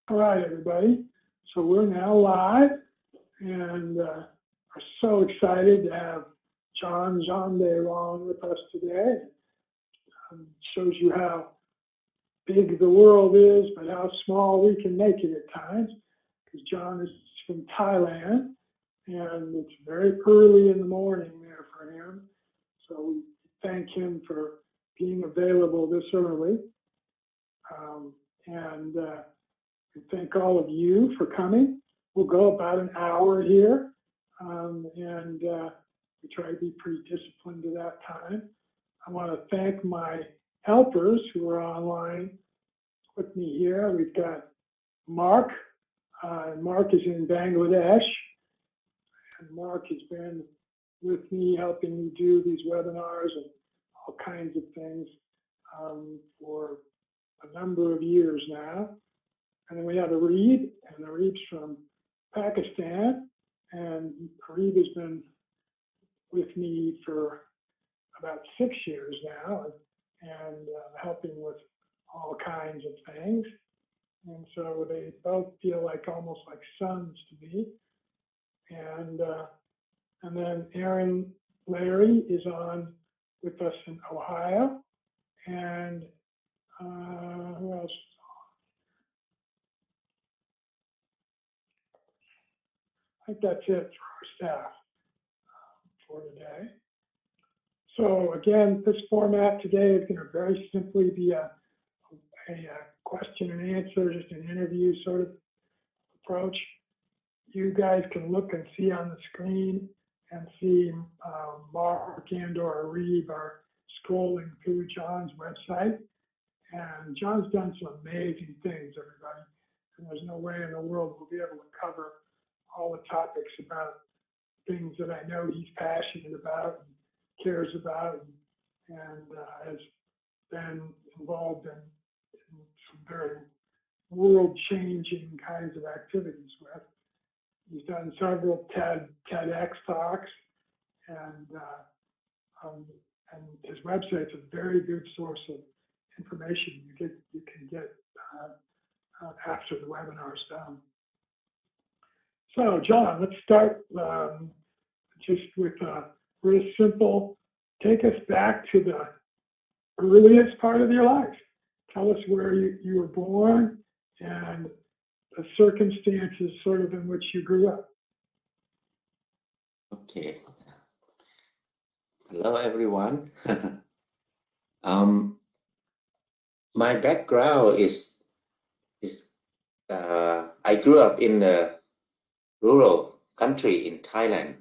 All right, everybody. So we're now live and are so excited to have Jandai on with us today. Shows you how big the world is, but how small we can make it at times. Because John is from Thailand, and it's very early in the morning there for him. So we thank him for being available this early. We thank all of you for coming. We'll go about an hour here, we try to be pretty disciplined to that time. I want to thank my helpers who are online with me here. We've got Mark. Mark is in Bangladesh, and Mark has been with me helping me do these webinars and all kinds of things for a number of years now. And then we have Arib, and Arib's from Pakistan, and Arib has been with me for about 6 years now, and helping with all kinds of things. And so they both feel like almost like sons to me. And then Aaron Larry is on with us in Ohio, and who else? I think that's it for our staff for today. So again, this format today is going to very simply be a question and answer, just an interview sort of approach. You guys can look and see on the screen and see Mark and or Arib are scrolling through John's website. And John's done some amazing things, everybody. And there's no way in the world we'll be able to cover all the topics about things that I know he's passionate about and cares about, and has been involved in some very world-changing kinds of activities with. He's done several TEDx talks, and his website's a very good source of information you can get after the webinar's done. So, John, let's start just with a real simple, take us back to the earliest part of your life. Tell us where you were born and the circumstances sort of in which you grew up. Okay. Hello, everyone. My background is I grew up in a rural country in Thailand.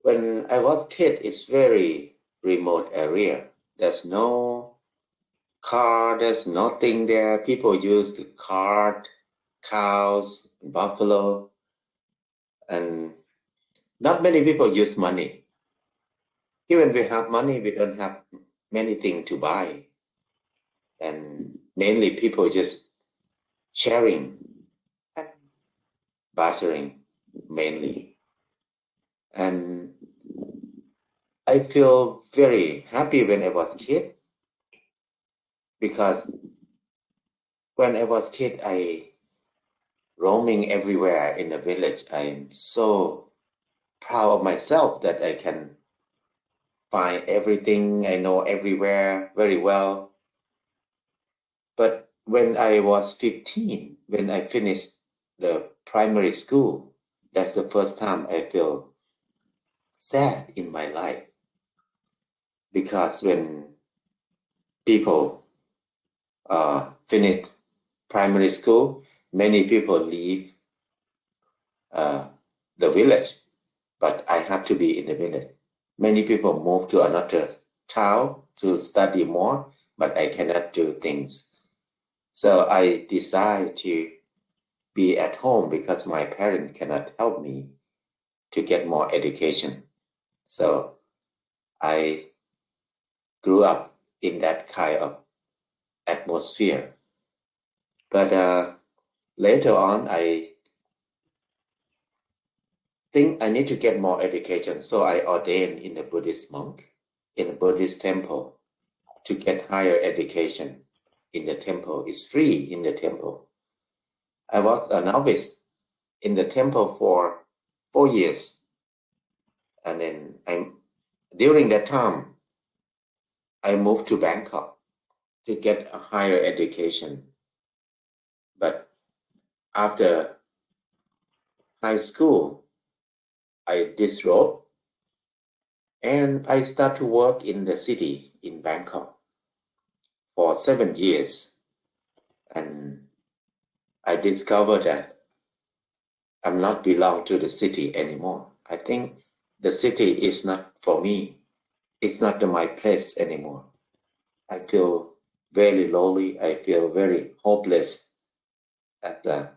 When I was a kid, it's very remote area. There's no car, there's nothing there. People use the cart, cows, buffalo, and not many people use money. Even we have money, we don't have many things to buy. And mainly people just sharing and bartering mainly. And I feel very happy when I was a kid, because when I was a kid, I roaming everywhere in the village. I am so proud of myself that I can find everything. I know everywhere very well. But when I was 15, when I finished the primary school, that's the first time I feel sad in my life. Because when people finish primary school, many people leave the village, but I have to be in the village. Many people move to another town to study more, but I cannot do things. So I decide to be at home because my parents cannot help me to get more education. So I grew up in that kind of atmosphere. But later on, I think I need to get more education. So I ordained in a Buddhist monk, in a Buddhist temple, to get higher education in the temple. It's free in the temple. I was a novice in the temple for 4 years. And then during that time, I moved to Bangkok to get a higher education. But after high school, I disrobed and I started to work in the city in Bangkok for 7 years. And I discovered that I'm not belong to the city anymore. I think the city is not for me. It's not my place anymore. I feel very lonely. I feel very hopeless as a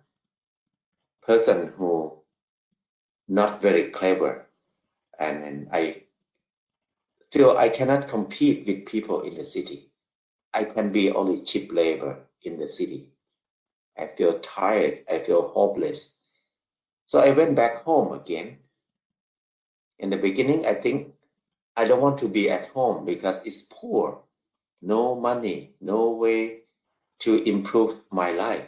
person who not very clever. And I feel I cannot compete with people in the city. I can be only cheap labor in the city. I feel tired. I feel hopeless. So I went back home again. In the beginning, I think I don't want to be at home because it's poor. No money, no way to improve my life.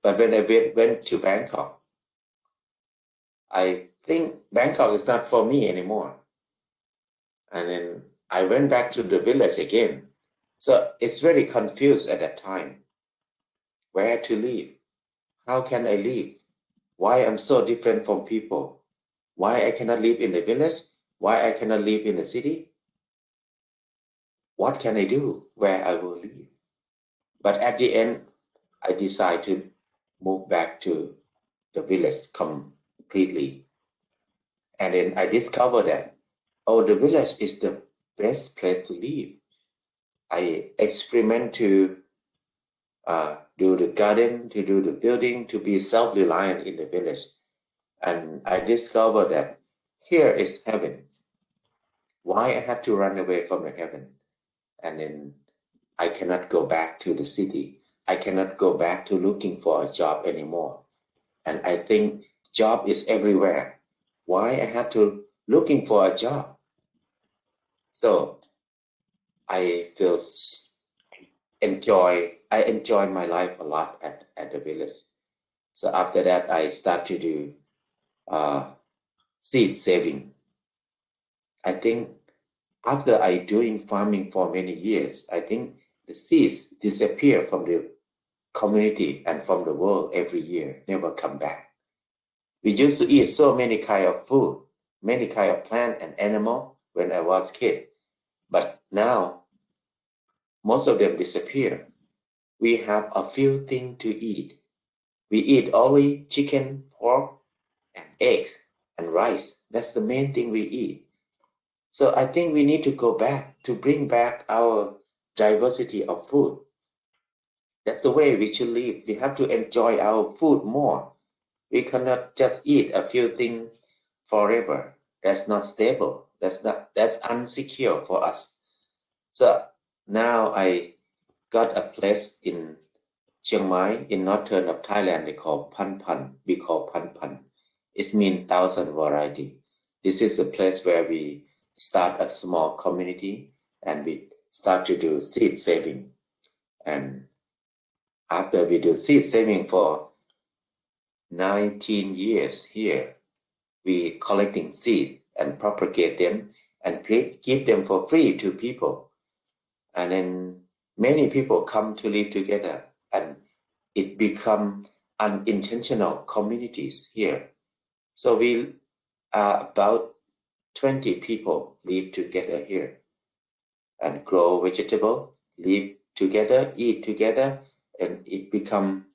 But when I went to Bangkok, I think Bangkok is not for me anymore. And then I went back to the village again. So it's very confused at that time. Where to live? How can I live? Why I'm so different from people? Why I cannot live in the village? Why I cannot live in the city? What can I do where I will live? But at the end, I decided to move back to the village completely. And then I discovered that, oh, the village is the best place to live. I experiment to do the garden, to do the building, to be self-reliant in the village. And I discovered that here is heaven. Why I have to run away from the heaven? And then I cannot go back to the city. I cannot go back to looking for a job anymore. And I think job is everywhere. Why I have to looking for a job? So I feel I enjoy my life a lot at the village. So after that, I start to do seed saving. I think after I doing farming for many years, I think the seeds disappear from the community and from the world every year, never come back. We used to eat so many kind of food, many kind of plant and animal when I was kid, but now most of them disappear. We have a few things to eat. We eat only chicken, pork, and eggs and rice. That's the main thing we eat. So I think we need to go back to bring back our diversity of food. That's the way we should live. We have to enjoy our food more. We cannot just eat a few things forever. That's not stable. That's unsecure for us. So now I got a place in Chiang Mai, in northern of Thailand. They call Pan Pan. We call Pan Pan. It means thousand variety. This is a place where we start a small community and we start to do seed saving. And after we do seed saving for 19 years here, we collecting seeds and propagate them and give them for free to people. And then many people come to live together and it become unintentional communities here. So we are about 20 people live together here and grow vegetable, live together, eat together, and it become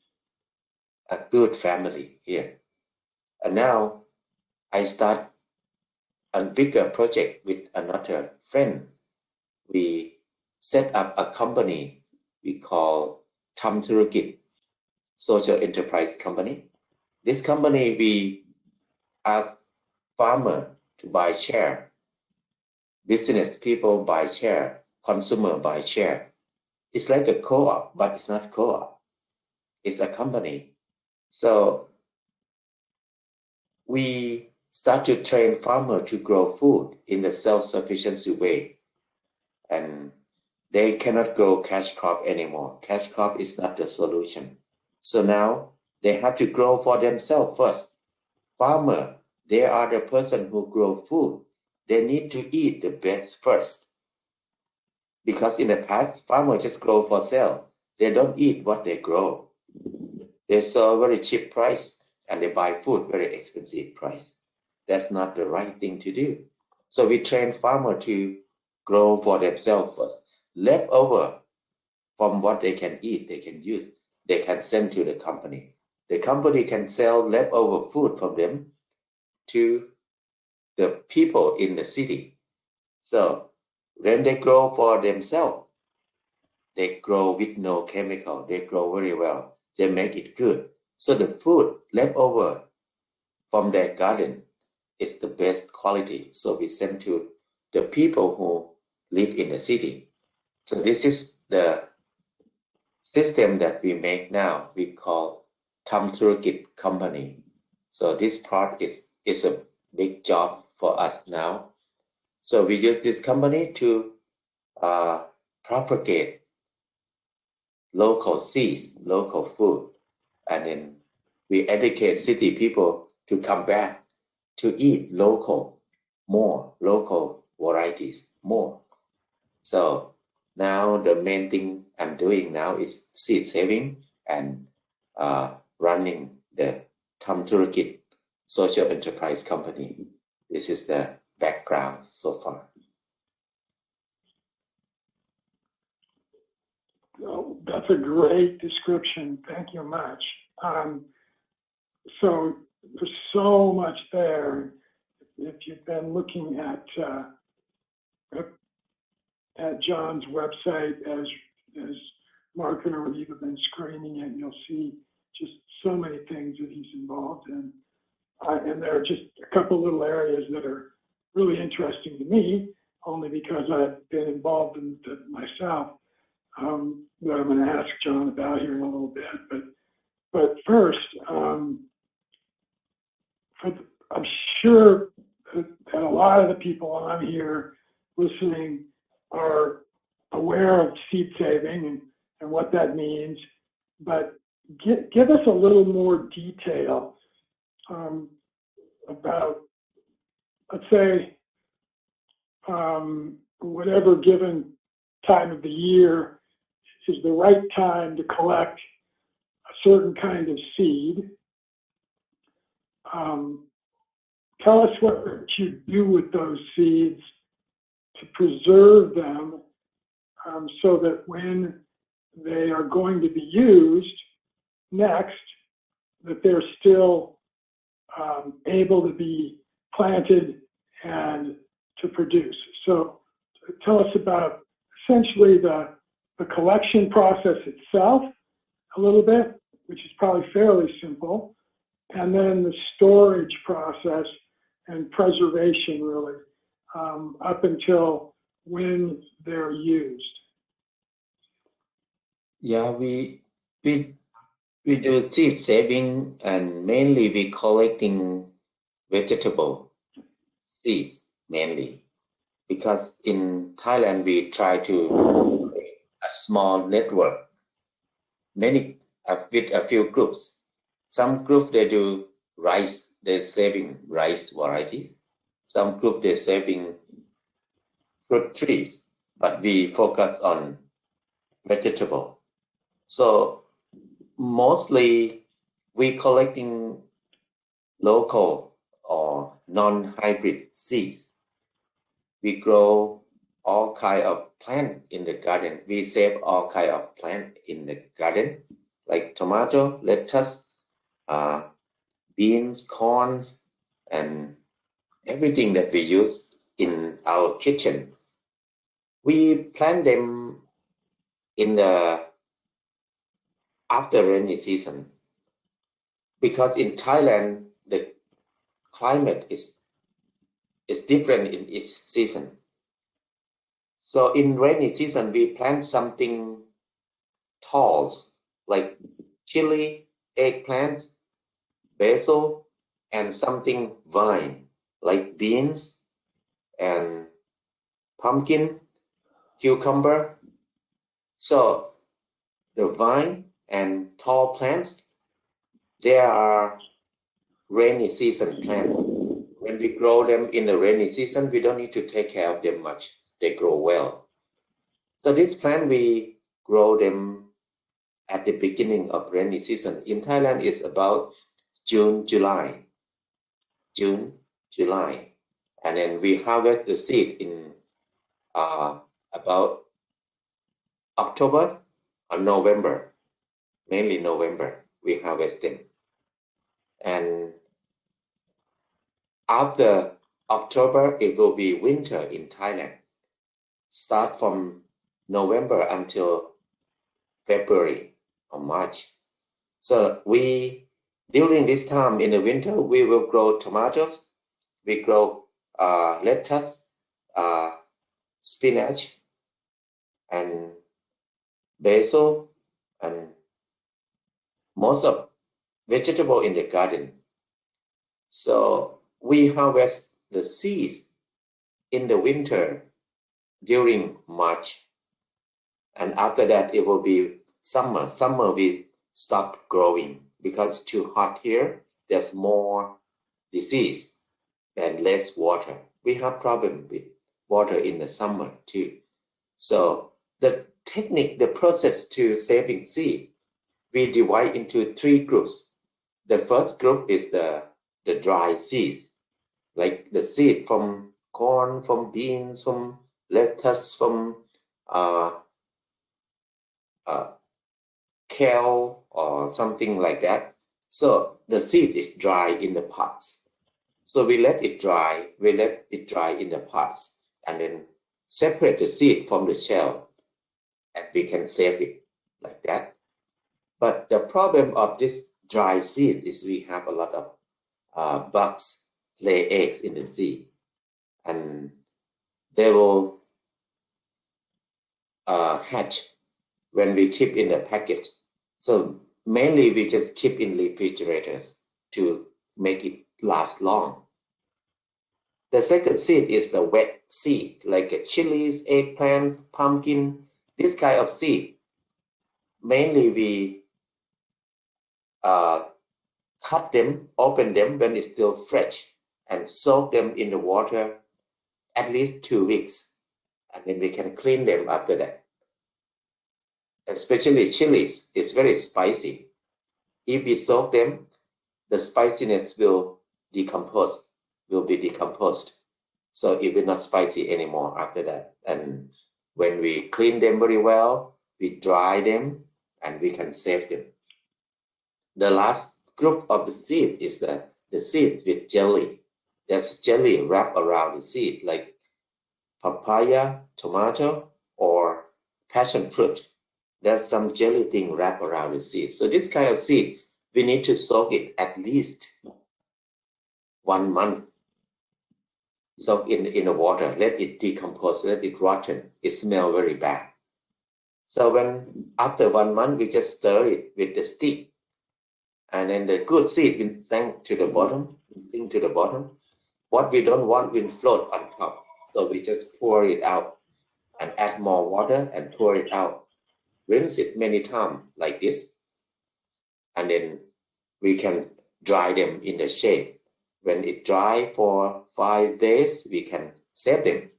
a good family here. And now I start a bigger project with another friend. We set up a company we call Tham Thurukit Social Enterprise Company. This company we ask farmer to buy share, business people buy share, consumer buy share. It's like a co-op, but it's not co-op. It's a company. So we start to train farmer to grow food in a self-sufficiency way. And they cannot grow cash crop anymore. Cash crop is not the solution. So now they have to grow for themselves first. Farmer, they are the person who grow food. They need to eat the best first. Because in the past, farmers just grow for sale. They don't eat what they grow. They sell very cheap price and they buy food very expensive price. That's not the right thing to do. So we train farmer to grow for themselves first. Leftover from what they can eat, they can use, they can send to the company. The company can sell leftover food from them to the people in the city. So when they grow for themselves, they grow with no chemical. They grow very well. They make it good. So the food left over from their garden is the best quality. So we send to the people who live in the city. So this is the system that we make now. We call ทำธุรกิจ company. So this part is a big job for us now. So we use this company to propagate local seeds, local food, and then we educate city people to come back to eat local varieties more. So now the main thing I'm doing now is seed saving and running the ทำธุรกิจ social enterprise company. This is the background so far. Oh, that's a great description. Thank you much. So there's so much there. If you've been looking at John's website as Mark and Eve have been screening it, you'll see just so many things that he's involved in. And there are just a couple little areas that are really interesting to me, only because I've been involved in it myself, that I'm going to ask John about here in a little bit. But first, I'm sure that a lot of the people on here listening are aware of seed saving and what that means, but give us a little more detail about, let's say, whatever given time of the year is the right time to collect a certain kind of seed. Tell us what you do with those seeds to preserve them so that when they are going to be used next, that they're still able to be planted and to produce. So tell us about essentially the collection process itself a little bit, which is probably fairly simple, and then the storage process and preservation really up until when they're used. Yeah, we do seed saving and mainly we collecting vegetable seeds mainly because in Thailand we try to create a small network with a few groups. Some group they do rice, they're saving rice varieties. Some group they're saving fruit trees, but we focus on vegetable. So mostly we collecting local or non-hybrid seeds. We grow all kind of plant in the garden. We save all kind of plant in the garden, like tomato, lettuce, beans, corns, and everything that we use in our kitchen. We plant them in the after rainy season because in Thailand the climate is different in each season. So in rainy season we plant something tall like chili, eggplant, basil, and something vine like beans and pumpkin, cucumber. So the vine And tall plants, they are rainy season plants. When we grow them in the rainy season, we don't need to take care of them much. They grow well. So this plant, we grow them at the beginning of rainy season. In Thailand, it's about June, July. And then we harvest the seed in about October or November, mainly November, we harvest them. And after October, it will be winter in Thailand. Start from November until February or March. So during this time in the winter, we will grow tomatoes, we grow lettuce, spinach, and basil, and most of vegetable in the garden. So we harvest the seeds in the winter during March, and after that it will be summer. Summer we stop growing because it's too hot here. There's more disease and less water. We have problem with water in the summer too. So the technique, the process to saving seed, we divide into 3 groups. The first group is the dry seeds, like the seed from corn, from beans, from lettuce, from kale or something like that. So the seed is dry in the pots. So we let it dry in the pots, and then separate the seed from the shell, and we can save it like that. But the problem of this dry seed is we have a lot of bugs lay eggs in the seed, and they will hatch when we keep in the packet. So mainly we just keep in refrigerators to make it last long. The second seed is the wet seed, like chilies, eggplants, pumpkin, this kind of seed. Mainly we cut them, open them when it's still fresh, and soak them in the water at least 2 weeks, and then we can clean them after that. Especially chilies, it's very spicy. If we soak them, the spiciness will be decomposed. So it will not spicy anymore after that. And when we clean them very well, we dry them, and we can save them. The last group of the seeds is the seeds with jelly. There's jelly wrapped around the seed, like papaya, tomato, or passion fruit. There's some jelly thing wrapped around the seed. So this kind of seed, we need to soak it at least 1 month. Soak in the water, let it decompose, let it rotten. It smells very bad. So after 1 month, we just stir it with the stick, and then the good seed will sink to the bottom. What we don't want will float on top. So we just pour it out and add more water and pour it out. Rinse it many times like this, and then we can dry them in the shade. When it dry for 5 days, we can save them.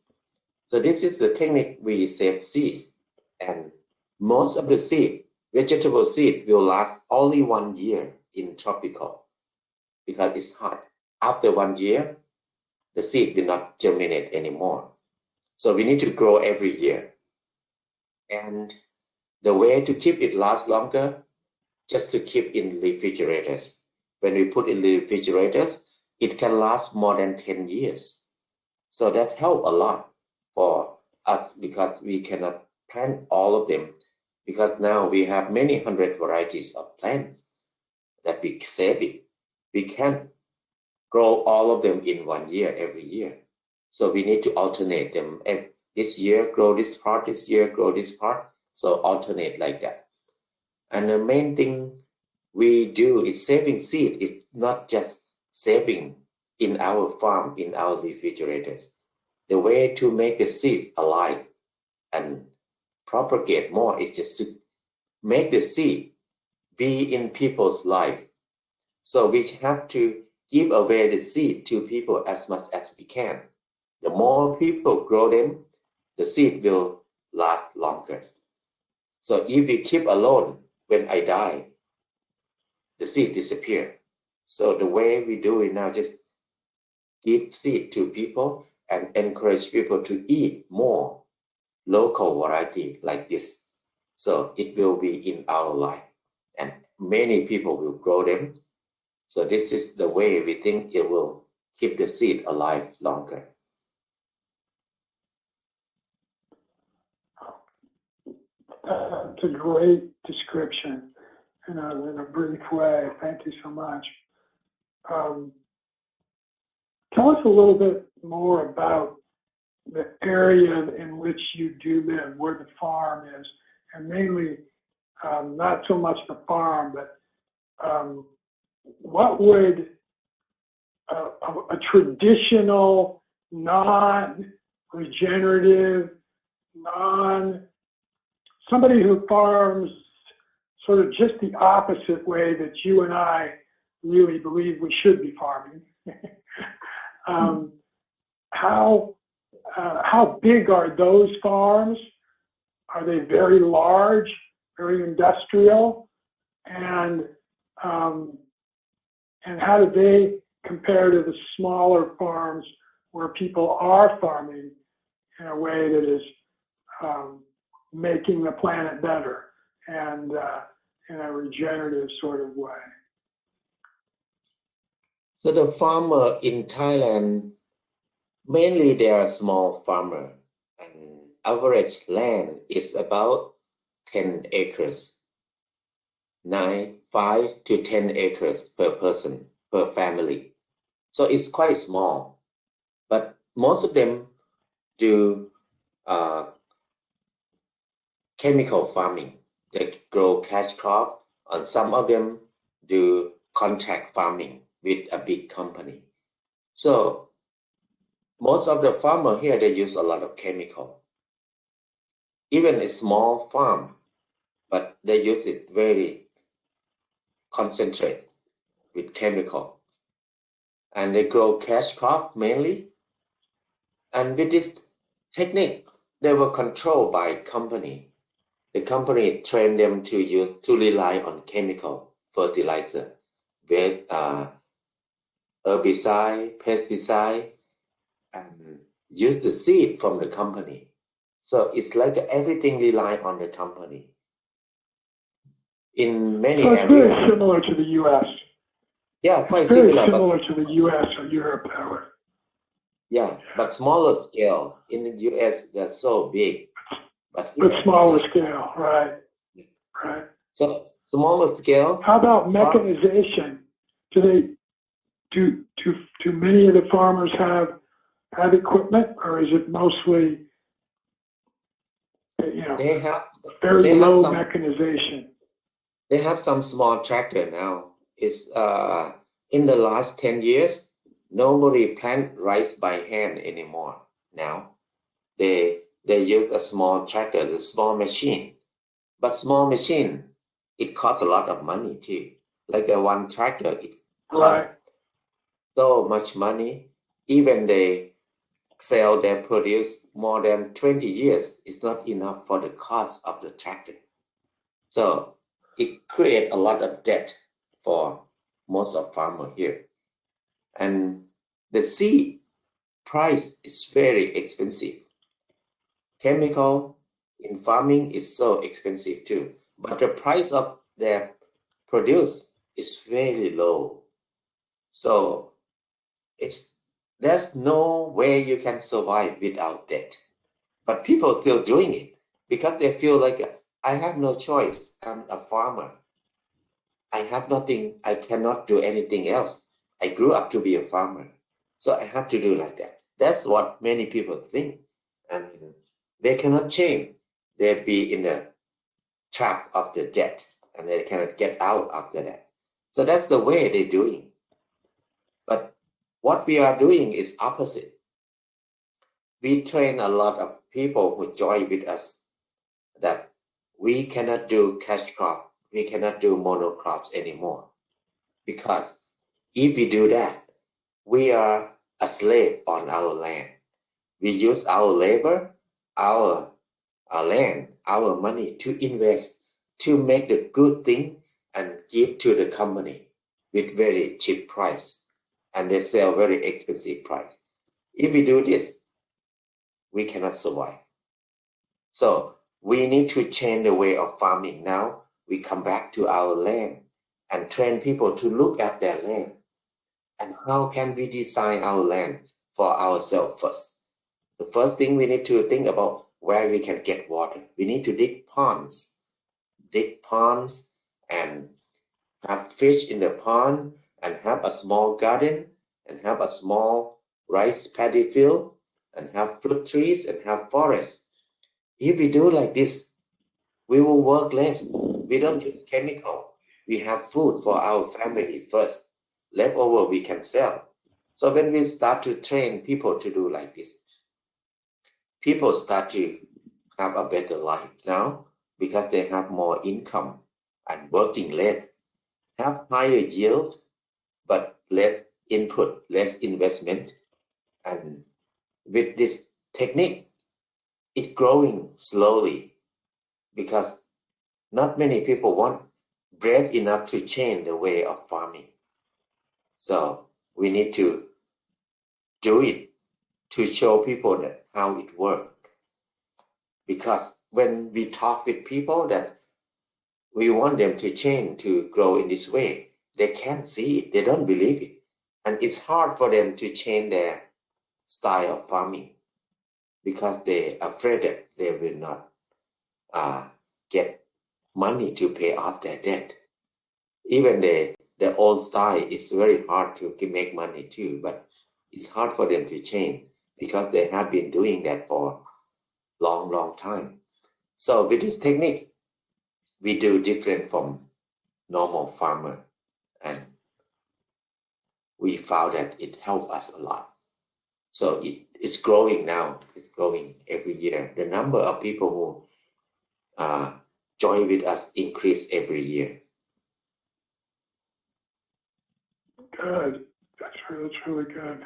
So this is the technique we save seeds. And most of the seed, vegetable seed, will last only 1 year in tropical because it's hot. After 1 year, the seed will not germinate anymore. So we need to grow every year. And the way to keep it last longer, just to keep in refrigerators. When we put in the refrigerators, it can last more than 10 years. So that helps a lot for us because we cannot plant all of them, because now we have many hundred varieties of plants that we save it. We can't grow all of them in 1 year every year. So we need to alternate them. This year grow this part, this year grow this part. So alternate like that. And the main thing we do is saving seed. It's not just saving in our farm, in our refrigerators. The way to make the seeds alive and propagate more is just to make the seed be in people's life. So we have to give away the seed to people as much as we can. The more people grow them, the seed will last longer. So if we keep alone, when I die, the seed disappear. So the way we do it now, just give seed to people and encourage people to eat more local variety like this. So it will be in our life and many people will grow them. So this is the way we think it will keep the seed alive longer. That's a great description in a brief way. Thank you so much. Tell us a little bit more about the area in which you do live, where the farm is, and mainly not so much the farm, but what would a traditional, non-regenerative, somebody who farms sort of just the opposite way that you and I really believe we should be farming. How big are those farms? Are they very large, very industrial? And how do they compare to the smaller farms where people are farming in a way that is making the planet better and in a regenerative sort of way? So the farmer in Thailand, mainly they are small farmer, and average land is about 10 acres, 5 to 10 acres per person, per family. So it's quite small, but most of them do chemical farming. They grow cash crop, and some of them do contract farming with a big company. So most of the farmer here, they use a lot of chemical. Even a small farm, but they use it very concentrated with chemical. And they grow cash crop mainly. And with this technique, they were controlled by company. The company trained them to rely on chemical fertilizer with herbicide, pesticide, and use the seed from the company. So it's like everything rely on the company. In many So it's areas, very similar to the U.S. Yeah, quite It's very similar, similar but to the U.S. or Europe, however. yeah, but smaller scale. In the US, they're so big, but But here smaller it's scale, right? Right. so smaller scale. How about mechanization? Do many of the farmers have equipment, or is it mostly They have very low some mechanization? they have some small tractor now. It's in the last 10 years, nobody plant rice by hand anymore. Now they use a small tractor, a small machine. But small machine, it costs a lot of money too. Like a one tractor, it costs Right. so much money. Even they sell their produce more than 20 years, it's not enough for the cost of the tractor. So it creates a lot of debt for most of farmers here. And the seed price is very expensive. Chemical in farming is so expensive too, but the price of their produce is very low. So there's no way you can survive without debt. But people still doing it because they feel like I have no choice. I'm a farmer. I have nothing. I cannot do anything else. I grew up to be a farmer, so I have to do like that. That's what many people think, and they cannot change. They be in the trap of the debt, and they cannot get out after that. So that's the way they're doing. But what we are doing is opposite. We train a lot of people who join with us that we cannot do cash crop we cannot do monocrops anymore, because if we do that, we are a slave on our land. We use our labor, our land, our money to invest, to make the good thing and give to the company with very cheap price, and they sell very expensive price. If we do this, we cannot survive. So we need to change the way of farming. Now we come back to our land and train people to look at their land. And how can we design our land for ourselves first? The first thing we need to think about where we can get water. We need to dig ponds and have fish in the pond, and have a small garden, and have a small rice paddy field, and have fruit trees, and have forests. If we do like this, we will work less. We don't use chemical. We have food for our family first. Leftover we can sell. So when we start to train people to do like this, people start to have a better life now, because they have more income and working less, have higher yield, but less input, less investment. And with this technique, it's growing slowly, because not many people want brave enough to change the way of farming. So we need to do it to show people that how it works. Because when we talk with people that we want them to change, to grow in this way, they can't see it, they don't believe it. And it's hard for them to change their style of farming, because they're afraid that they will not get money to pay off their debt. Even the old style is very hard to make money too, but it's hard for them to change, because they have been doing that for long time. So with this technique, we do different from normal farmer, and we found that it helped us a lot. So it's growing now. It's growing every year. The number of people who join with us increase every year. Good. That's really good.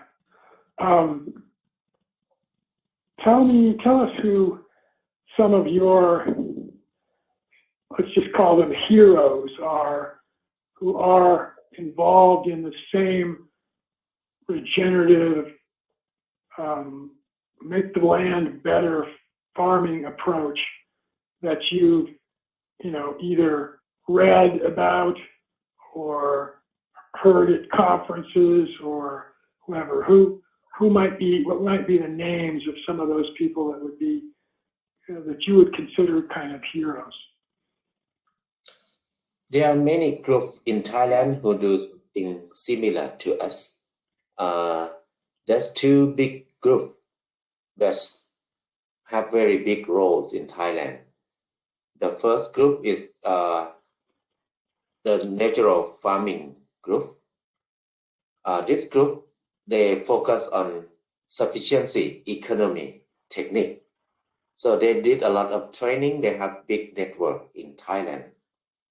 Tell us who some of your, let's just call them heroes, are, who are involved in the same regenerative, make the land better farming approach that you've, either read about or heard at conferences or whoever. What might be the names of some of those people that would be, that you would consider kind of heroes? There are many groups in Thailand who do something similar to us. There's two big groups that have very big roles in Thailand. The first group is the natural farming group. This group, they focus on sufficiency economy technique. So they did a lot of training. They have big network in Thailand.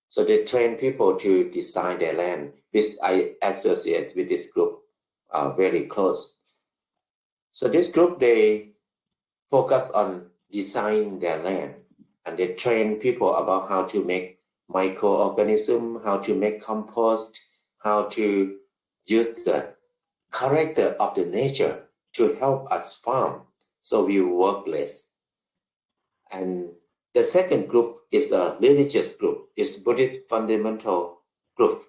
So they train people to design their land, which I associate with this group very close. So this group, they focus on designing their land, and they train people about how to make microorganism, how to make compost, how to use the character of the nature to help us farm, so we work less. And the second group is a religious group. It's Buddhist fundamental group.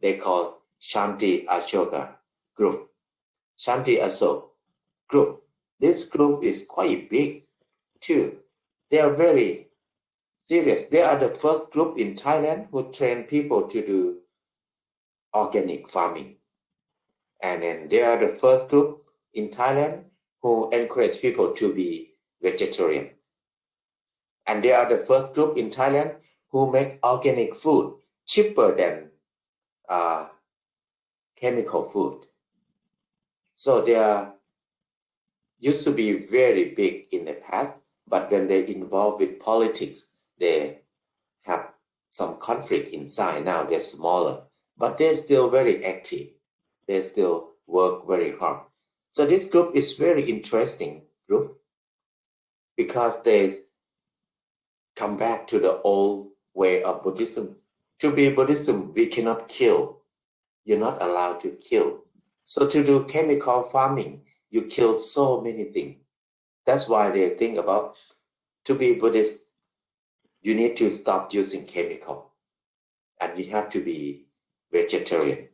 They call Shanti Ashoka group. Shanti Ashoka group. This group is quite big too. They are very serious. They are the first group in Thailand who train people to do organic farming. And then they are the first group in Thailand who encourage people to be vegetarian. And they are the first group in Thailand who make organic food cheaper than chemical food. So they are used to be very big in the past, but when they involve with politics, they have some conflict inside. Now they're smaller, but they're still very active. They still work very hard. So this group is very interesting group because they come back to the old way of Buddhism. To be Buddhism, we cannot kill. You're not allowed to kill. So to do chemical farming, you kill so many things. That's why they think about to be Buddhist, you need to stop using chemical and you have to be vegetarian.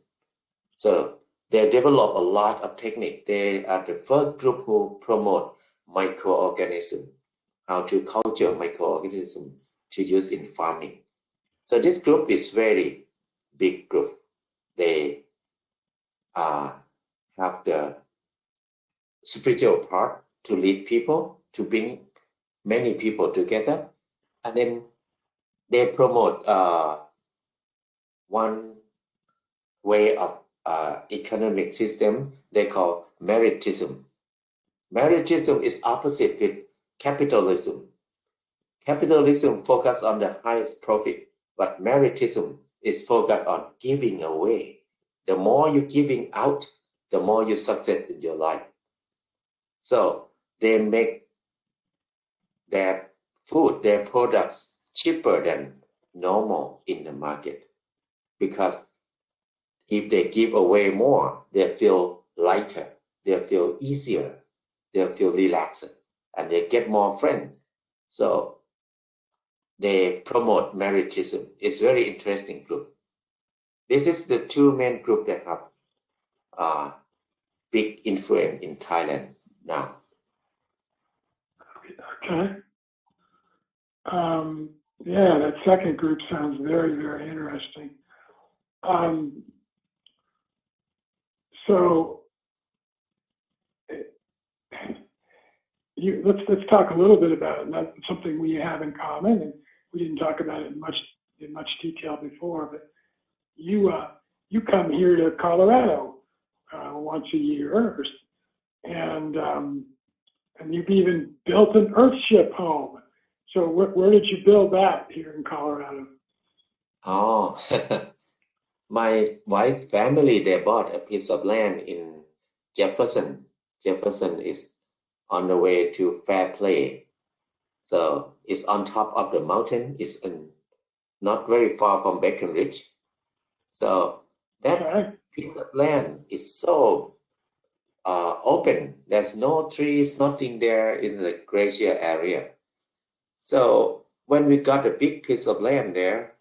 So they develop a lot of technique. They are the first group who promote microorganism, how to culture microorganism to use in farming. So this group is very big group. They have the spiritual part to lead people, to bring many people together, and then they promote one way of economic system they call meritism. Meritism is opposite with capitalism. Capitalism focuses on the highest profit, but meritism is focused on giving away. The more you're giving out, the more you success in your life. So they make their food, their products cheaper than normal in the market, because if they give away more, they feel lighter, they feel easier, they feel relaxed, and they get more friends. So they promote meritism. It's very interesting group. This is the two main group that have big influence in Thailand now. Okay. Yeah, that second group sounds very, very interesting. So let's talk a little bit about it. And that's something we have in common, and we didn't talk about it in much detail before. But you come here to Colorado once a year, and you've even built an Earthship home. So where did you build that here in Colorado? Oh, my wife's family, they bought a piece of land in Jefferson. Jefferson is on the way to Fair Play. So it's on top of the mountain. It's not very far from Breckenridge. So that piece of land is so open. There's no trees, nothing there in the glacier area. So when we got a big piece of land there,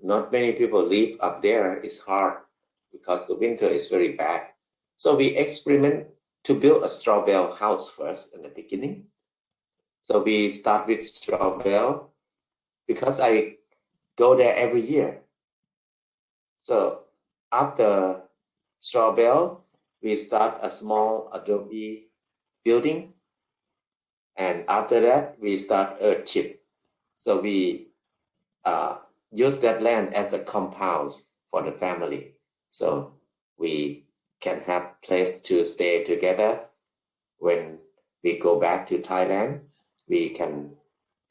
not many people live up there. It's hard because the winter is very bad. So we experiment to build a straw bale house first in the beginning. So we start with straw bale because I go there every year. So after straw bale, we start a small adobe building. And after that, we start Earthship. So we use that land as a compound for the family. So we can have place to stay together. When we go back to Thailand, we can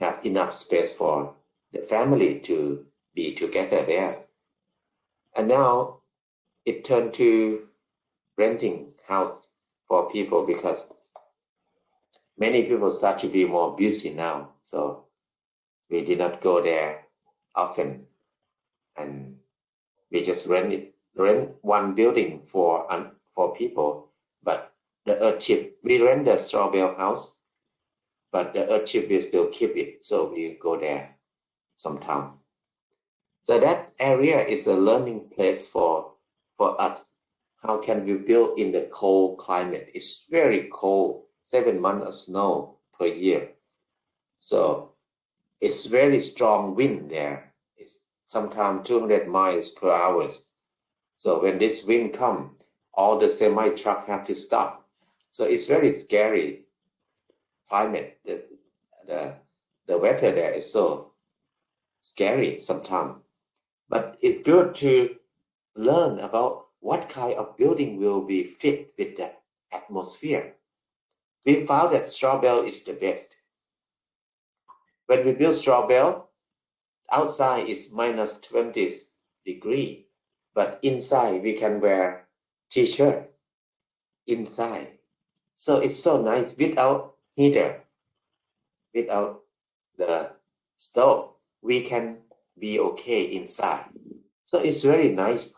have enough space for the family to be together there. And now it turned to renting house for people because many people start to be more busy now. So we did not go there often, and we just rent one building for people. But the Earthship, we rent the straw bale house, but the Earthship we still keep it, so we go there sometime. So that area is a learning place for us. How can we build in the cold climate? It's very cold, 7 months of snow per year. So it's very strong wind there. It's sometimes 200 miles per hour. So when this wind comes, all the semi truck have to stop. So it's very scary climate. The weather there is so scary sometimes. But it's good to learn about what kind of building will be fit with that atmosphere. We found that straw bale is the best. When we build straw bale, outside is minus 20 degree, but inside we can wear t-shirt inside. So it's so nice without heater, without the stove. We can be okay inside. So it's very nice.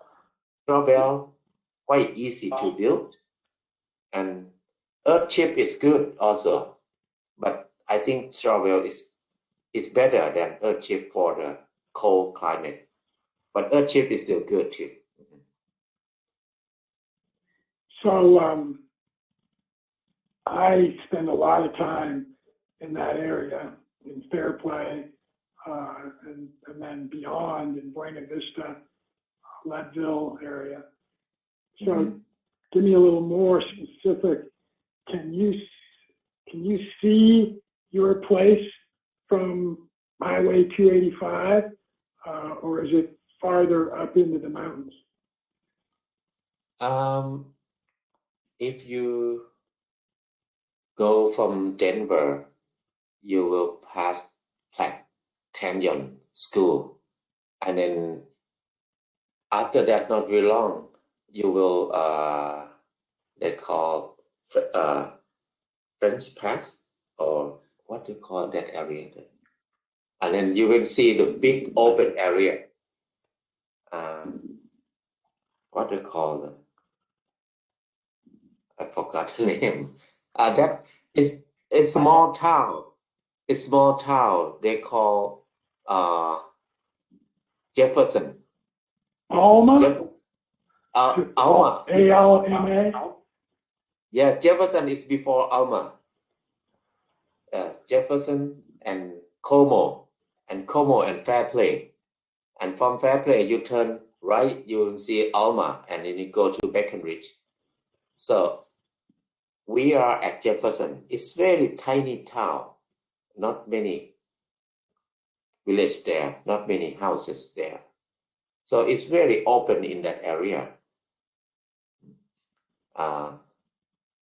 Doorbell, quite easy to build. And Earthship is good also. But I think Strawwell is better than Earthship for the cold climate. But Earthship is still good too. So I spend a lot of time in that area, in Fairplay, and then beyond in Buena Vista, Leadville area. So give me a little more specific. Can you see your place from Highway 285, or is it farther up into the mountains? If you go from Denver, you will pass Platte Canyon School, and then after that, not very long, you will they call French Pass, or what do you call that area? And then you will see the big open area. What do you call them? I forgot the name. That is a small town. A small town. They call Jefferson. Alma? Alma. A-L-M-A? Yeah, Jefferson is before Alma. Jefferson and Como and Fairplay. And from Fairplay, you turn right, you will see Alma, and then you go to Breckenridge. So we are at Jefferson. It's very tiny town. Not many village there, not many houses there. So it's very open in that area.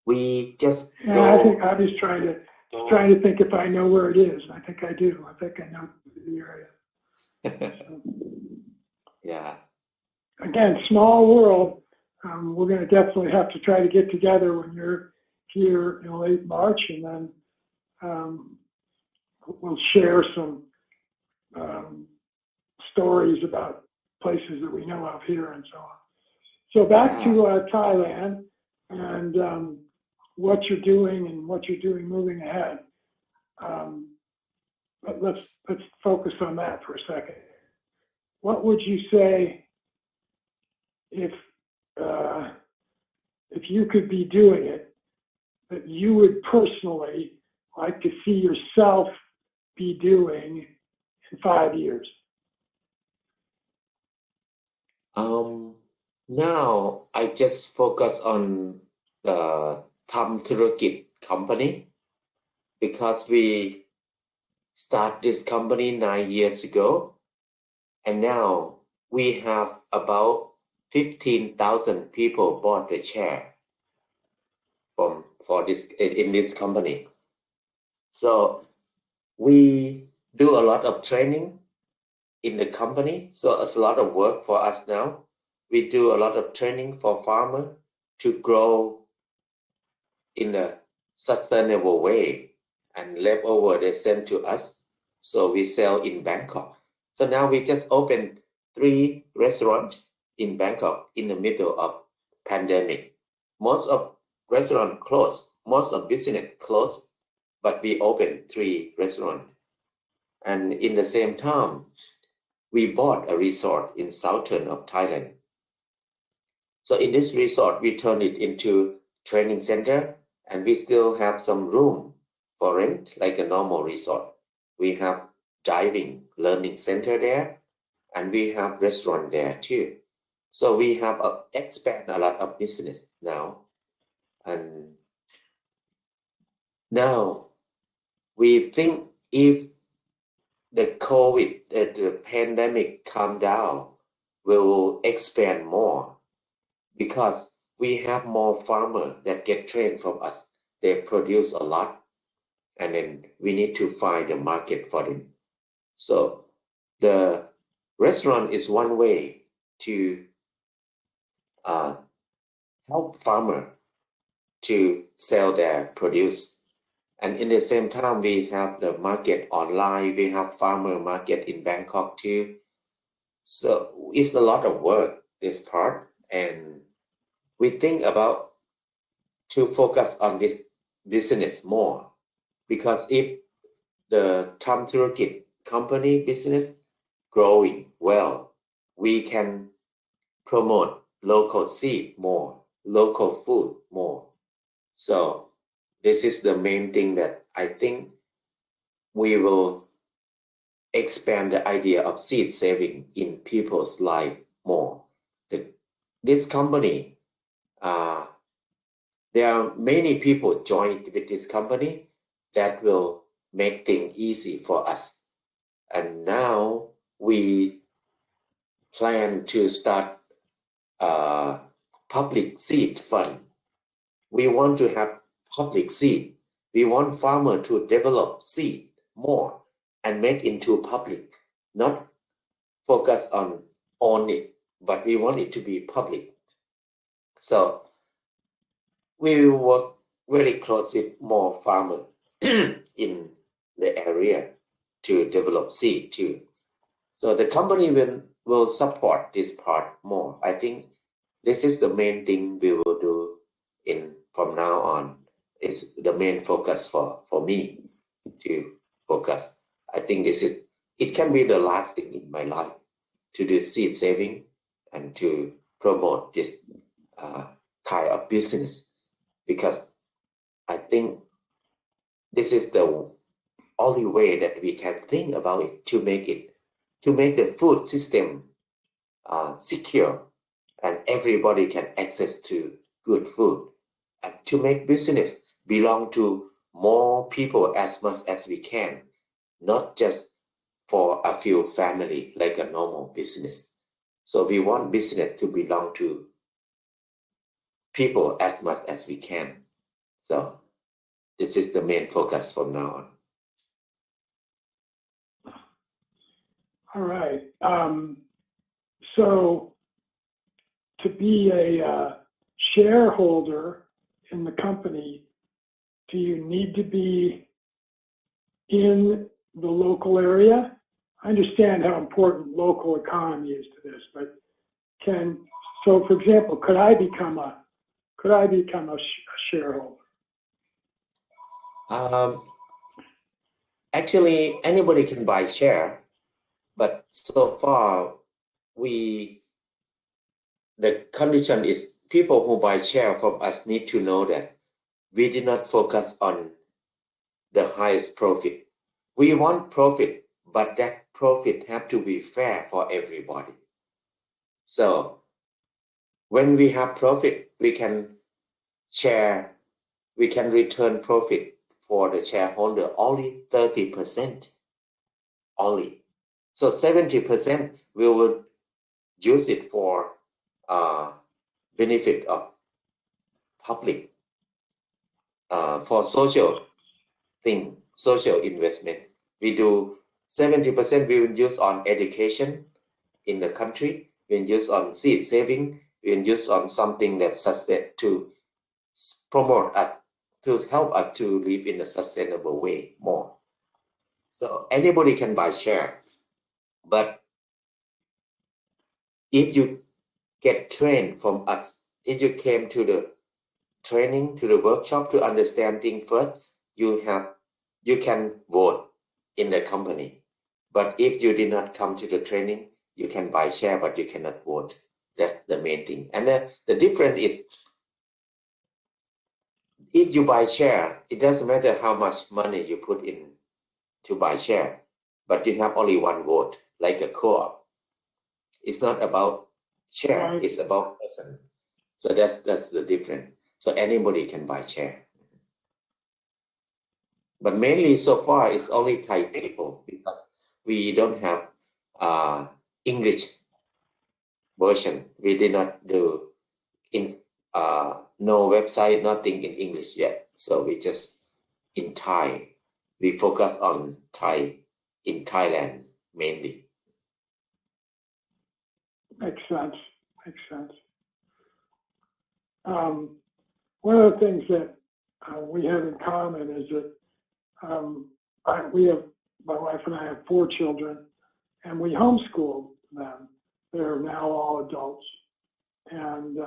We just go. I think I was trying to think if I know where it is. I think I do. I think I know the area. So, yeah. Again, small world. We're going to definitely have to try to get together when you're here in late March, and then we'll share some stories about places that we know of here and so on. So back to Thailand and what you're doing and what you're doing moving ahead. But let's focus on that for a second. What would you say if you could be doing it, that you would personally like to see yourself be doing in 5 years? Now I just focus on the ทำ ธุรกิจ company, because we start this company 9 years ago, and now we have about 15,000 people bought the share for this in this company. So we do a lot of training in the company. So it's a lot of work for us now. We do a lot of training for farmers to grow in a sustainable way, and leftover they send to us. So we sell in Bangkok. So now we just opened 3 restaurants in Bangkok in the middle of pandemic. Most of restaurants closed, most of business closed, but we opened 3 restaurants. And in the same time, we bought a resort in southern of Thailand. So in this resort, we turned it into training center, and we still have some room for rent, like a normal resort. We have diving learning center there, and we have restaurant there too. So we have expand a lot of business now. And now we think if the COVID, the pandemic calm down, we will expand more, because we have more farmers that get trained from us. They produce a lot, and then we need to find a market for them. So the restaurant is one way to help farmer to sell their produce. And in the same time, we have the market online. We have farmer market in Bangkok too. So it's a lot of work, this part. And we think about to focus on this business more. Because if the Tham Thurukit company business growing well, we can promote local seed more, local food more. So this is the main thing that I think we will expand the idea of seed saving in people's life more. This company, there are many people joined with this company that will make things easy for us. And now we plan to start a public seed fund. We want to have public seed. We want farmer to develop seed more and make into public, not focus on own it, but we want it to be public. So we will work very close with more farmers in the area to develop seed too. So the company will support this part more. I think this is the main thing we will do from now on. It's the main focus for me to focus. I think it can be the last thing in my life to do seed saving and to promote this kind of business, because I think this is the only way that we can think about it to make the food system secure and everybody can access to good food, and to make business belong to more people as much as we can, not just for a few family like a normal business. So we want business to belong to people as much as we can. So this is the main focus from now on. All right. So to be a shareholder in the company, do you need to be in the local area? I understand how important local economy is to this, but so for example, could I become a shareholder? Actually, anybody can buy share, but so far the condition is people who buy share from us need to know that we did not focus on the highest profit. We want profit, but that profit have to be fair for everybody. So when we have profit, we can return profit for the shareholder only 30% only. So 70% we would use it for benefit of public, for social investment. We do 70% we will use on education in the country. We will use on seed saving. We will use on something that to promote us, to help us to live in a sustainable way more. So anybody can buy share, but if you get trained from us, if you came to the training, to the workshop to understand things first, you can vote in the company. But if you did not come to the training, you can buy share, but you cannot vote. That's the main thing. And the difference is, if you buy share, it doesn't matter how much money you put in to buy share, but you have only one vote, like a co-op. It's not about share, Right. it's about person. So that's the difference. So anybody can buy share. But mainly so far it's only Thai people, because we don't have English version. We did not do no website, nothing in English yet. So we just in Thai. We focus on Thai in Thailand mainly. Makes sense. Makes sense. One of the things that we have in common is that my wife and I have 4 children, and we homeschooled them. They're now all adults, and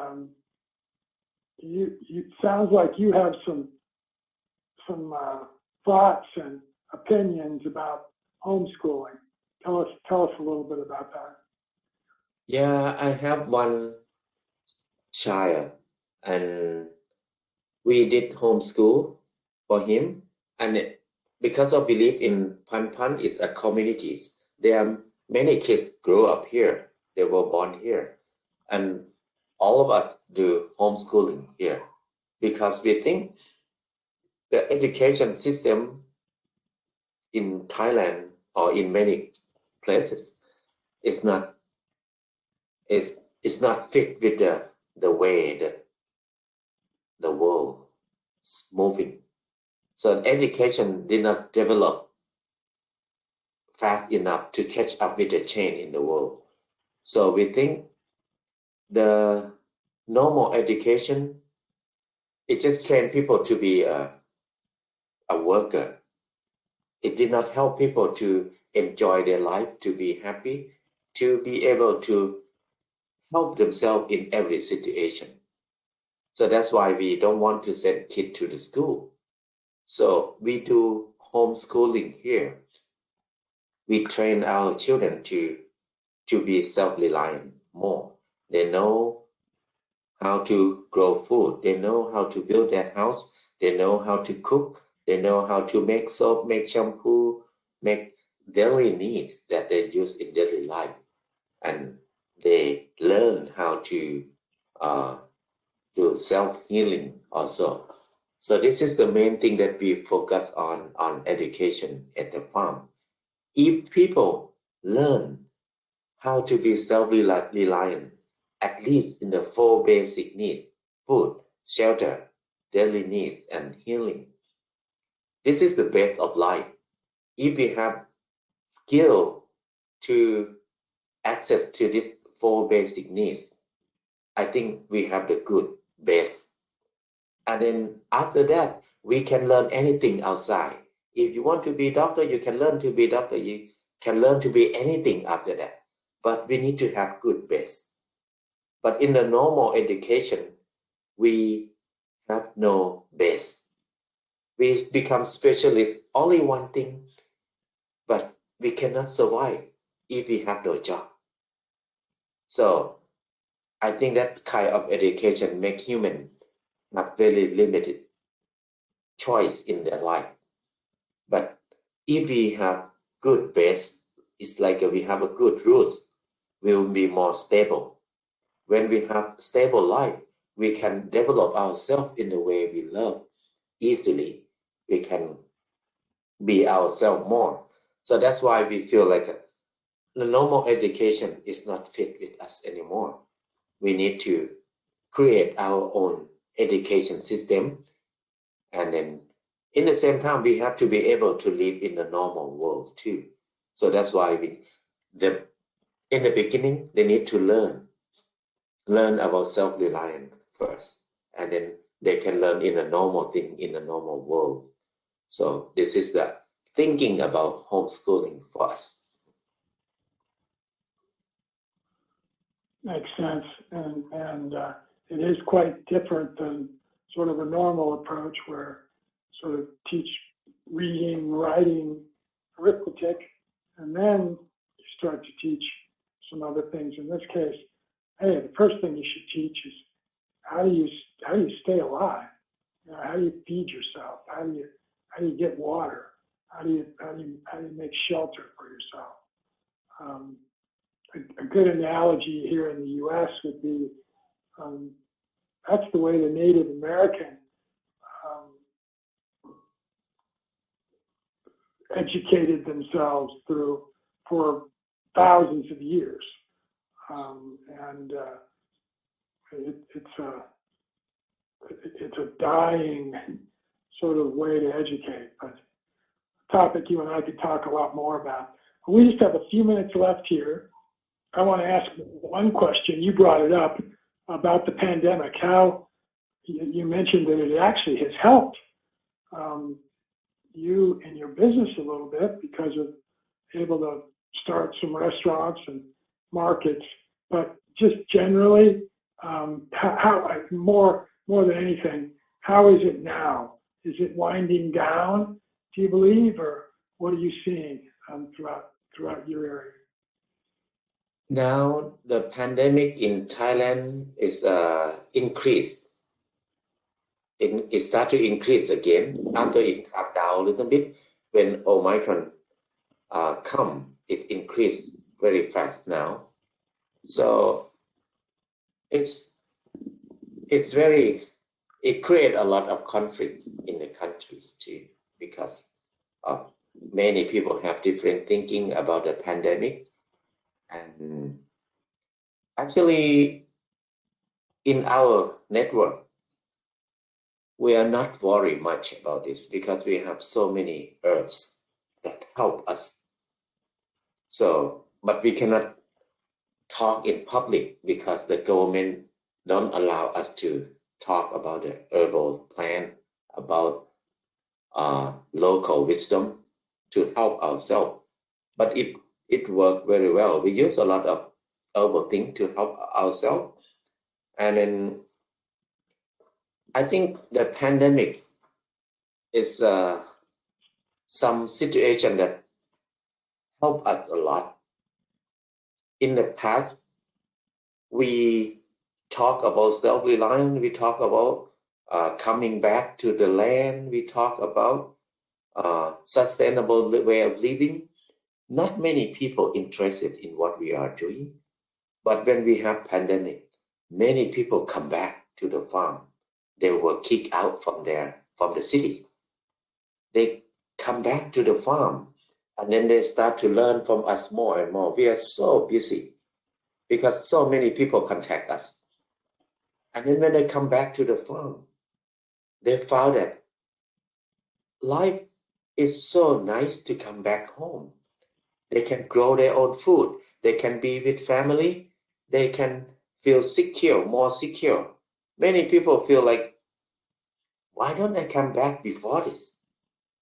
you sounds like you have some thoughts and opinions about homeschooling. Tell us a little bit about that. Yeah, I have one child, and we did homeschool for him. And because of belief in Pan, it's a communities. There are many kids grow up here. They were born here, and all of us do homeschooling here because we think the education system in Thailand or in many places is not is not fit with the way the world is moving. So education did not develop fast enough to catch up with the change in the world. So we think the normal education, it just trained people to be a worker. It did not help people to enjoy their life, to be happy, to be able to help themselves in every situation. So that's why we don't want to send kids to the school. So we do homeschooling here. We train our children to be self-reliant more. They know how to grow food. They know how to build their house. They know how to cook. They know how to make soap, make shampoo, make daily needs that they use in daily life. And they learn how to do self-healing also. So this is the main thing that we focus on education at the farm. If people learn how to be self-reliant, at least in the 4 basic needs, food, shelter, daily needs, and healing, this is the base of life. If we have skill to access to these 4 basic needs, I think we have the good base. And then after that, we can learn anything outside. If you want to be a doctor, you can learn to be a doctor. You can learn to be anything after that. But we need to have good base. But in the normal education, we have no base. We become specialists only one thing, but we cannot survive if we have no job. So I think that kind of education make human have very limited choice in their life. But if we have good base, it's like we have a good roots, we will be more stable. When we have stable life, we can develop ourselves in the way we love easily. We can be ourselves more. So that's why we feel like the normal education is not fit with us anymore. We need to create our own education system, and then in the same time we have to be able to live in the normal world too. So that's why in the beginning they need to learn about self-reliance first, and then they can learn in a normal thing in a normal world. So this is the thinking about homeschooling for us. Makes sense, and it is quite different than sort of a normal approach where sort of teach reading, writing, arithmetic, and then you start to teach some other things. In this case, hey, the first thing you should teach is how do you stay alive? You know, how do you feed yourself? How do you get water? How do you make shelter for yourself? A good analogy here in the U.S. would be that's the way the Native American educated themselves for thousands of years, and it's a dying sort of way to educate, but a topic you and I could talk a lot more about. We just have a few minutes left here. I want to ask one question. You brought it up about the pandemic. How you mentioned that it actually has helped you and your business a little bit because of able to start some restaurants and markets. But just generally, how more than anything, how is it now? Is it winding down? Do you believe, or what are you seeing throughout your area? Now the pandemic in Thailand is increased. It started to increase again after it calmed down a little bit. When Omicron come, it increased very fast now. So it's it creates a lot of conflict in the countries too, because many people have different thinking about the pandemic. And actually, in our network, we are not worried much about this because we have so many herbs that help us. So, but we cannot talk in public because the government don't allow us to talk about the herbal plant, about local wisdom to help ourselves. But it worked very well. We use a lot of herbal things to help ourselves. And then I think the pandemic is some situation that help us a lot. In the past, we talk about self-reliance, we talk about coming back to the land, we talk about sustainable way of living. Not many people interested in what we are doing, but when we have pandemic, many people come back to the farm. They were kicked out from the city. They come back to the farm, and then they start to learn from us more and more. We are so busy because so many people contact us. And then when they come back to the farm, they found that life is so nice to come back home. They can grow their own food. They can be with family. They can feel secure, more secure. Many people feel like, why don't I come back before this?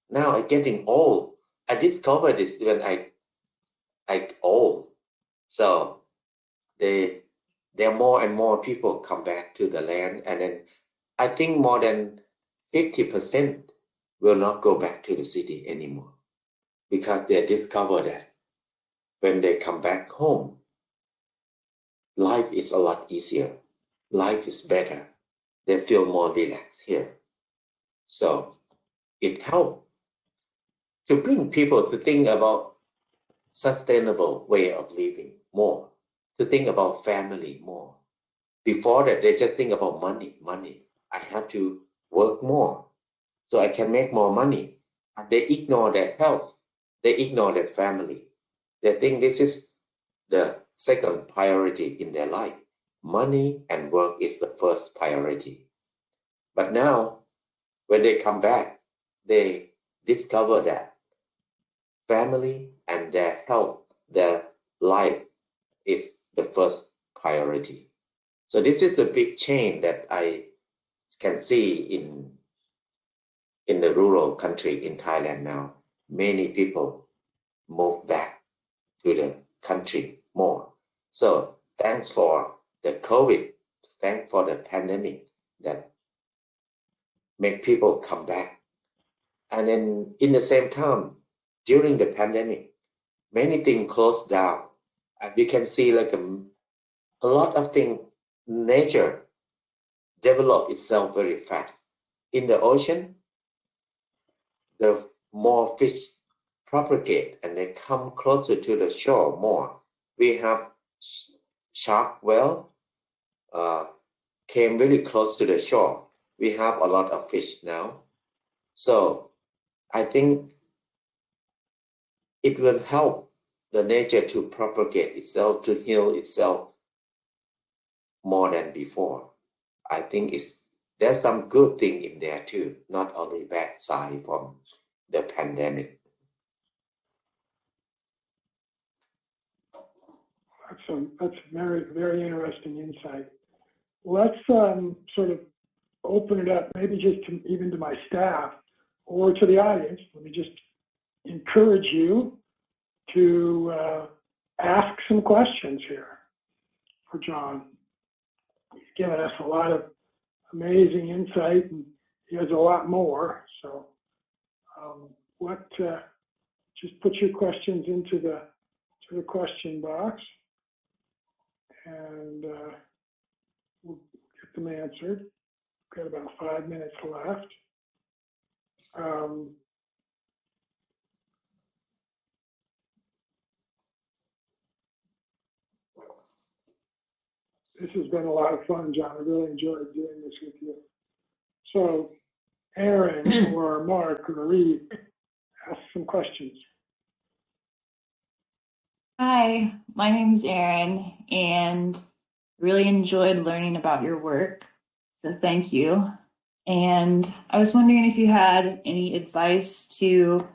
Now I'm getting old. I discovered this when I old. So there are more and more people come back to the land, and then I think more than 50% will not go back to the city anymore because they discover that when they come back home, life is a lot easier. Life is better. They feel more relaxed here. So it helps to bring people to think about sustainable way of living more, to think about family more. Before that, they just think about money. I have to work more so I can make more money. And they ignore their health. They ignore their family. They think this is the second priority in their life. Money and work is the first priority. But now, when they come back, they discover that family and their health, their life is the first priority. So this is a big change that I can see in the rural country in Thailand now. Many people move back to the country more. So thanks for the COVID, thanks for the pandemic that make people come back. And then in the same time, during the pandemic, many things closed down. And we can see like a lot of things, nature develop itself very fast. In the ocean, the more fish propagate and they come closer to the shore more. We have shark whale came really close to the shore. We have a lot of fish now. So I think it will help the nature to propagate itself, to heal itself more than before. I think there's some good thing in there too, not only bad side from the pandemic. That's a very, very interesting insight. Let's sort of open it up, maybe just even to my staff or to the audience. Let me just encourage you to ask some questions here for John. He's given us a lot of amazing insight, and he has a lot more. So, just put your questions into the question box, and we'll get them answered. We've got about 5 minutes left. This has been a lot of fun, John. I really enjoyed doing this with you. So, Aaron or Mark or Reed, ask some questions. Hi, my name's Erin, and really enjoyed learning about your work. So thank you. And I was wondering if you had any advice to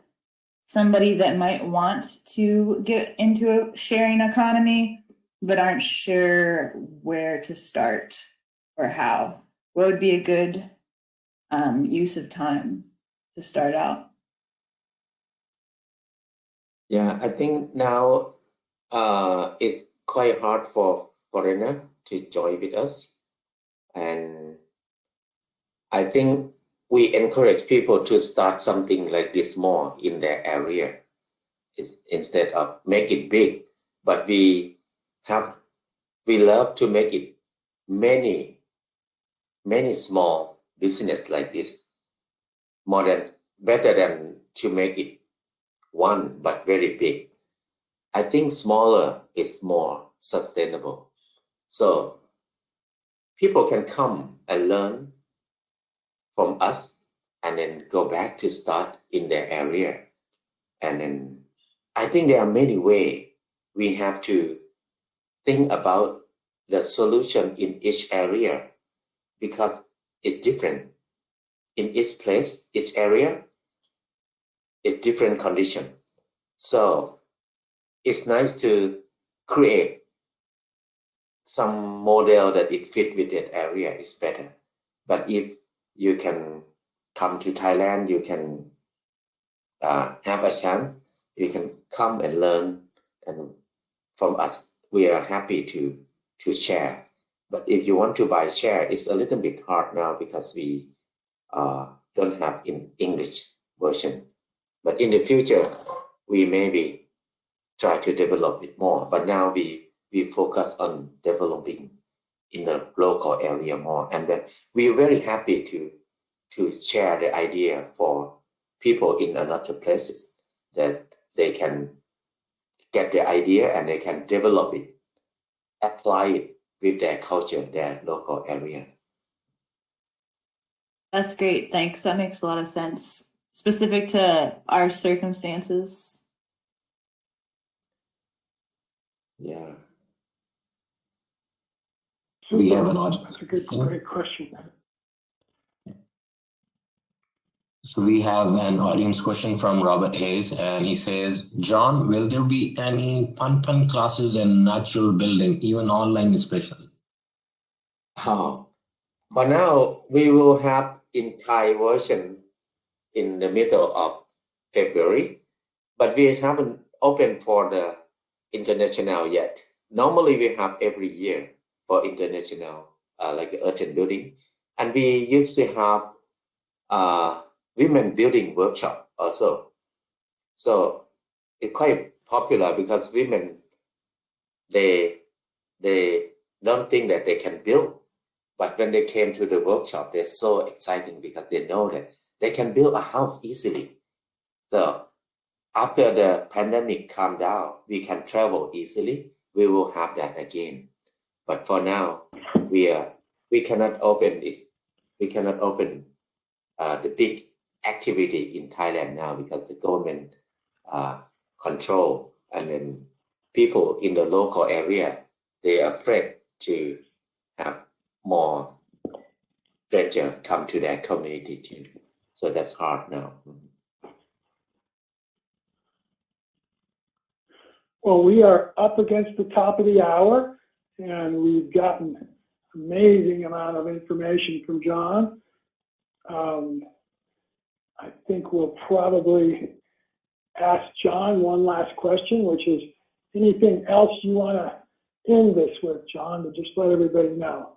somebody that might want to get into a sharing economy, but aren't sure where to start or how. What would be a good use of time to start out? Yeah, I think now it's quite hard for foreigner to join with us, and I think we encourage people to start something like this more in their area, instead of make it big. But we love to make it many small business like this, better than to make it one but very big. I think smaller is more sustainable. So people can come and learn from us and then go back to start in their area. And then I think there are many ways we have to think about the solution in each area, because it's different in each place, each area, it's different condition. So it's nice to create some model that it fit with that area is better. But if you can come to Thailand, you can have a chance, you can come and learn, and from us, we are happy to share. But if you want to buy share, it's a little bit hard now because we don't have in English version. But in the future, we maybe try to develop it more. But now we focus on developing in the local area more. And then we are very happy to share the idea for people in another places, that they can get the idea and they can develop it, apply it with their culture, their local area. That's great. Thanks. That makes a lot of sense. Specific to our circumstances. Yeah. We have an audience. That's a great question. So we have an audience question from Robert Hayes, and he says, John, will there be any Pan classes in natural building, even online especially? For now, we will have in Thai version in the middle of February, but we haven't opened for the international yet. Normally, we have every year for international, like the Earthship building, and we used to have women building workshop also. So it's quite popular because women, they don't think that they can build, but when they came to the workshop, they're so exciting because they know that they can build a house easily. So after the pandemic calmed down, we can travel easily. We will have that again. But for now, we cannot open this. We cannot open the big activity in Thailand now because the government control, and then people in the local area, they are afraid to have more stranger come to their community too. So that's hard now. Well, we are up against the top of the hour, and we've gotten an amazing amount of information from John. I think we'll probably ask John one last question, which is anything else you want to end this with, John, to just let everybody know?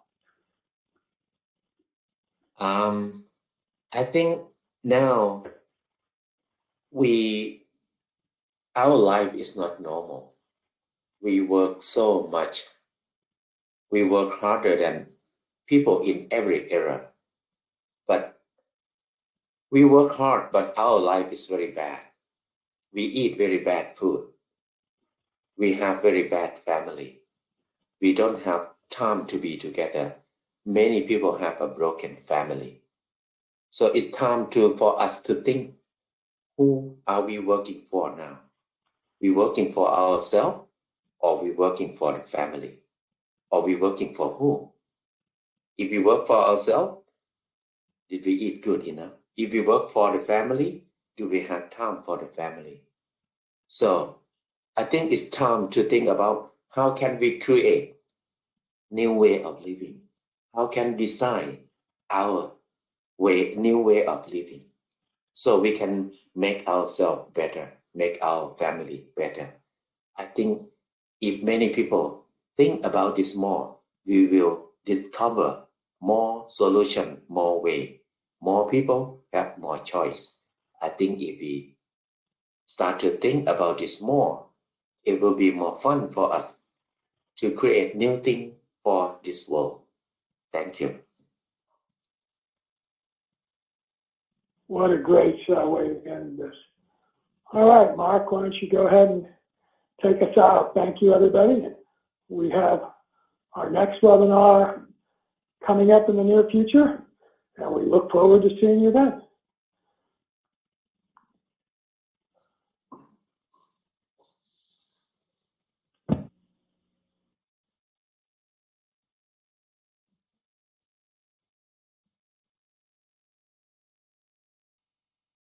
I think now our life is not normal. We work so much. We work harder than people in every era. But we work hard, but our life is very bad. We eat very bad food. We have very bad family. We don't have time to be together. Many people have a broken family. So it's time for us to think, who are we working for now? We working for ourselves, or we working for the family? Or we working for who? If we work for ourselves, did we eat good enough? If we work for the family, do we have time for the family? So I think it's time to think about how can we create new way of living? How can we design our new way of living? So we can make ourselves better, make our family better. I think if many people think about this more, we will discover more solution, more way. More people have more choice. I think if we start to think about this more, it will be more fun for us to create new things for this world. Thank you. What a great way to end this. All right, Mark, why don't you go ahead and take us out. Thank you, everybody. We have our next webinar coming up in the near future, and we look forward to seeing you then.